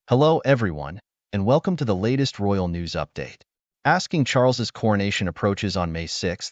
Hello everyone, and welcome to the latest royal news update. As King Charles's coronation approaches on May 6th,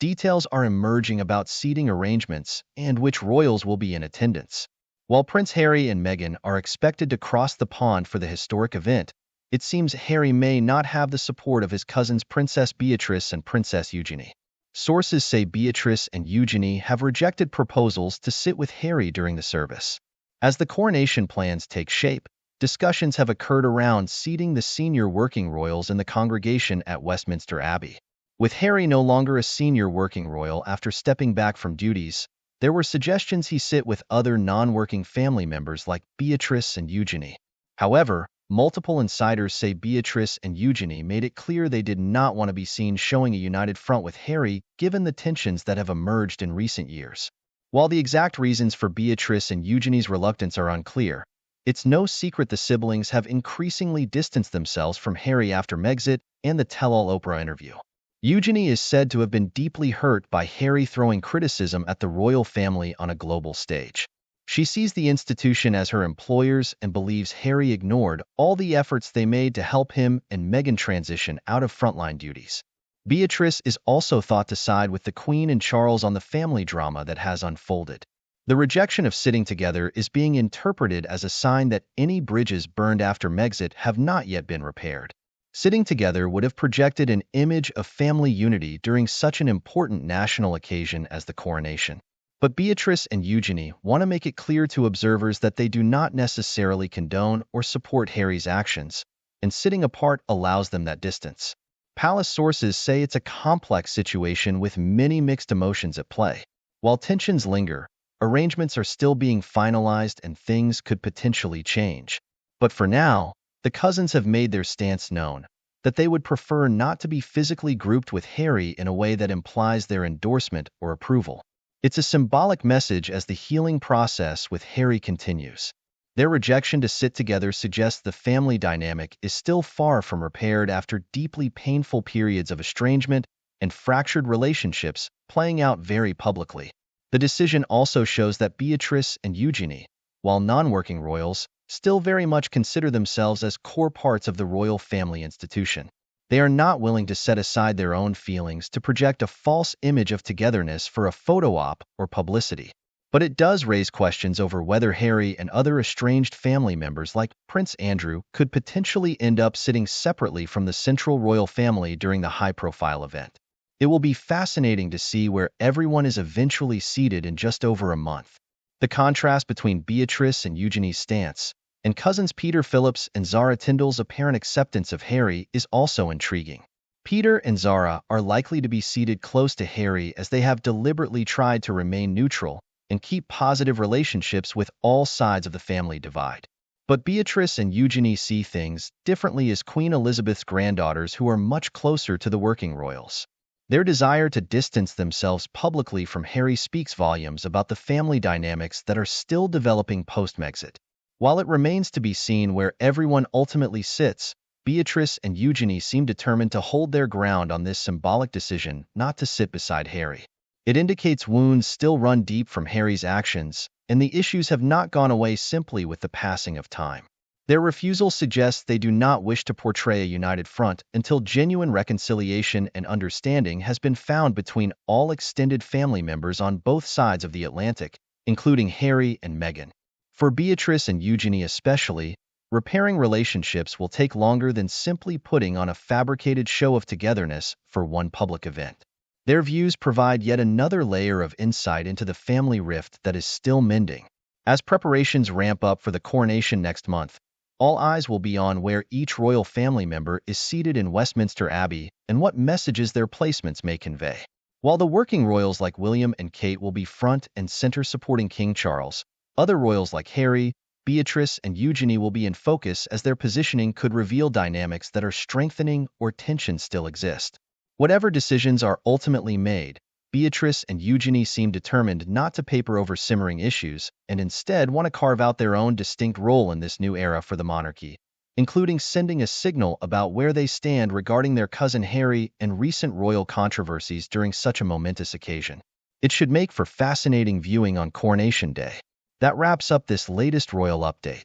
details are emerging about seating arrangements and which royals will be in attendance. While Prince Harry and Meghan are expected to cross the pond for the historic event, it seems Harry may not have the support of his cousins Princess Beatrice and Princess Eugenie. Sources say Beatrice and Eugenie have rejected proposals to sit with Harry during the service. As the coronation plans take shape, discussions have occurred around seating the senior working royals in the congregation at Westminster Abbey. With Harry no longer a senior working royal after stepping back from duties, there were suggestions he sit with other non-working family members like Beatrice and Eugenie. However, multiple insiders say Beatrice and Eugenie made it clear they did not want to be seen showing a united front with Harry given the tensions that have emerged in recent years. While the exact reasons for Beatrice and Eugenie's reluctance are unclear, it's no secret the siblings have increasingly distanced themselves from Harry after Megxit and the tell-all Oprah interview. Eugenie is said to have been deeply hurt by Harry throwing criticism at the royal family on a global stage. She sees the institution as her employers and believes Harry ignored all the efforts they made to help him and Meghan transition out of frontline duties. Beatrice is also thought to side with the Queen and Charles on the family drama that has unfolded. The rejection of sitting together is being interpreted as a sign that any bridges burned after Megxit have not yet been repaired. Sitting together would have projected an image of family unity during such an important national occasion as the coronation. But Beatrice and Eugenie want to make it clear to observers that they do not necessarily condone or support Harry's actions, and sitting apart allows them that distance. Palace sources say it's a complex situation with many mixed emotions at play. While tensions linger, arrangements are still being finalized and things could potentially change. But for now, the cousins have made their stance known, that they would prefer not to be physically grouped with Harry in a way that implies their endorsement or approval. It's a symbolic message as the healing process with Harry continues. Their rejection to sit together suggests the family dynamic is still far from repaired after deeply painful periods of estrangement and fractured relationships playing out very publicly. The decision also shows that Beatrice and Eugenie, while non-working royals, still very much consider themselves as core parts of the royal family institution. They are not willing to set aside their own feelings to project a false image of togetherness for a photo op or publicity. But it does raise questions over whether Harry and other estranged family members like Prince Andrew could potentially end up sitting separately from the central royal family during the high-profile event. It will be fascinating to see where everyone is eventually seated in just over a month. The contrast between Beatrice and Eugenie's stance, and cousins Peter Phillips and Zara Tindall's apparent acceptance of Harry is also intriguing. Peter and Zara are likely to be seated close to Harry as they have deliberately tried to remain neutral and keep positive relationships with all sides of the family divide. But Beatrice and Eugenie see things differently as Queen Elizabeth's granddaughters who are much closer to the working royals. Their desire to distance themselves publicly from Harry speaks volumes about the family dynamics that are still developing post-Megxit. While it remains to be seen where everyone ultimately sits, Beatrice and Eugenie seem determined to hold their ground on this symbolic decision not to sit beside Harry. It indicates wounds still run deep from Harry's actions, and the issues have not gone away simply with the passing of time. Their refusal suggests they do not wish to portray a united front until genuine reconciliation and understanding has been found between all extended family members on both sides of the Atlantic, including Harry and Meghan. For Beatrice and Eugenie especially, repairing relationships will take longer than simply putting on a fabricated show of togetherness for one public event. Their views provide yet another layer of insight into the family rift that is still mending. As preparations ramp up for the coronation next month, all eyes will be on where each royal family member is seated in Westminster Abbey and what messages their placements may convey. While the working royals like William and Kate will be front and center supporting King Charles, other royals like Harry, Beatrice, and Eugenie will be in focus as their positioning could reveal dynamics that are strengthening or tensions still exist. Whatever decisions are ultimately made, Beatrice and Eugenie seem determined not to paper over simmering issues and instead want to carve out their own distinct role in this new era for the monarchy, including sending a signal about where they stand regarding their cousin Harry and recent royal controversies during such a momentous occasion. It should make for fascinating viewing on Coronation Day. That wraps up this latest royal update.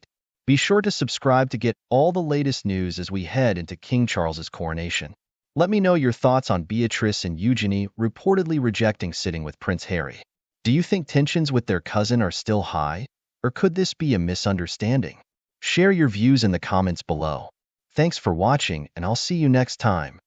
Be sure to subscribe to get all the latest news as we head into King Charles's coronation. Let me know your thoughts on Beatrice and Eugenie reportedly rejecting sitting with Prince Harry. Do you think tensions with their cousin are still high, or could this be a misunderstanding? Share your views in the comments below. Thanks for watching, and I'll see you next time.